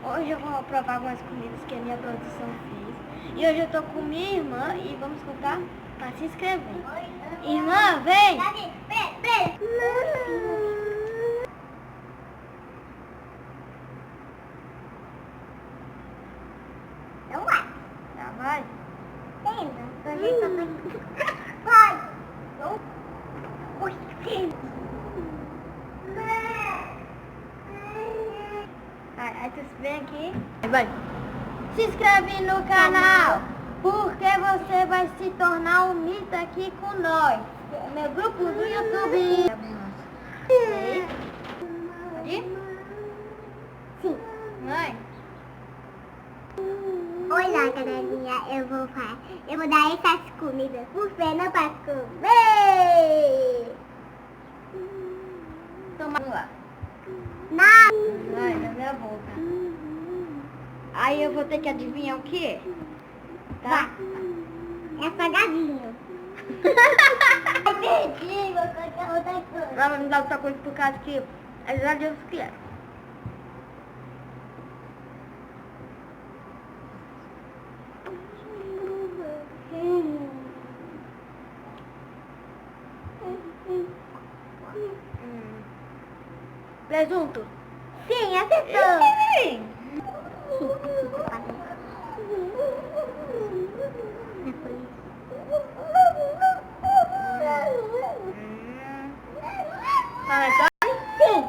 Hoje eu vou provar algumas comidas que a minha produção fez. E hoje eu tô com minha irmã e vamos contar para se inscrever. Irmã, vem! Não vai. Já vai? Vai. Ui. Aí tu vem aqui. Vai. Se inscreve no canal, porque você vai se tornar um mito aqui com nós. Meu grupo do YouTube. Pode ir? Sim. Mãe? Olá, galerinha, eu vou dar essas comidas pro Fernando pra comer. Toma lá. Não. Vai, na minha boca. Aí eu vou ter que adivinhar o que é. Tá? É salgadinho. Ai, perdi, vou colocar outra coisa. Ela vai me dar outra coisa por causa que eu já disse o que é. Presunto? Sim, acertou. Sim. Panetone? Sim.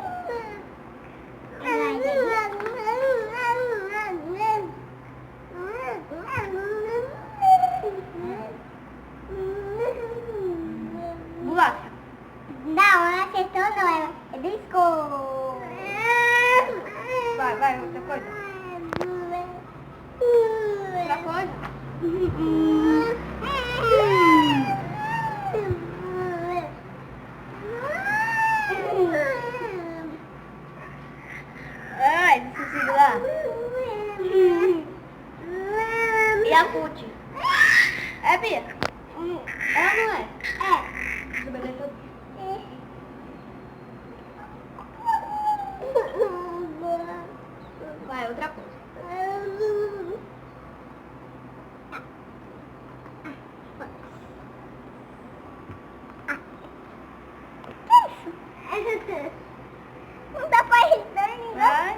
Bolacha? Não, ela acertou não, ela biscou. Vai, outra coisa. Outra coisa? Ai, deixa eu segurar. E a Puti? É, Bia? É ou não é? Vai, outra coisa. Não dá pra ir bem, Vai.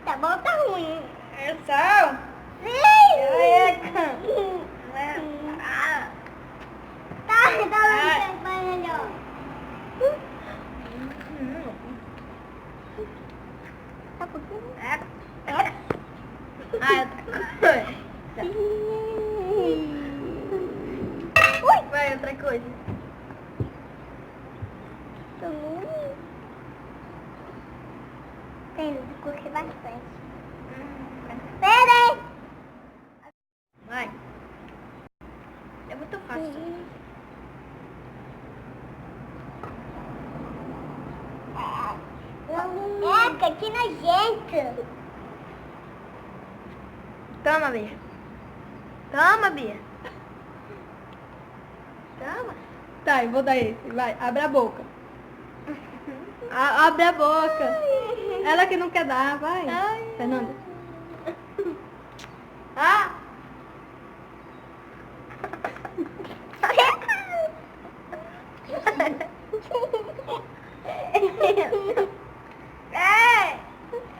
Tá bom, tá ruim. É sal. Sim! Ah. Tá melhor. Tá pouquinho? Ui, vai, outra coisa. Tem de curtir bastante. Peraí! Vai. É muito fácil. Eca, que nojento! Toma, Bia. Toma, Bia. Toma. Tá, eu vou dar esse. Vai, abre a boca. Abre a boca. Ela que não quer dar, vai. Ai. Fernanda. Ah! É!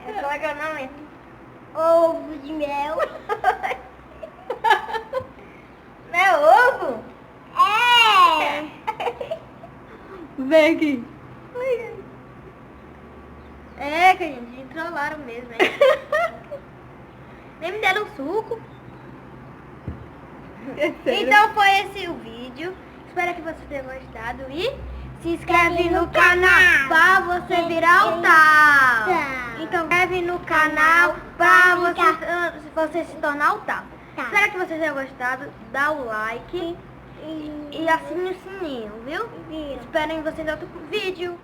Como é que é o nome? Ovo de mel. Não é ovo? É! Vem aqui. É, que a gente entrolaram mesmo, hein? Nem me deram suco. Então foi esse o vídeo. Espero que você tenha gostado e se inscreve no canal pra você virar o tal. Então se inscreve no canal pra você se tornar o tal. Espero que você tenha gostado. Dá o like e assine o sininho, viu? Espero em vocês em outro vídeo.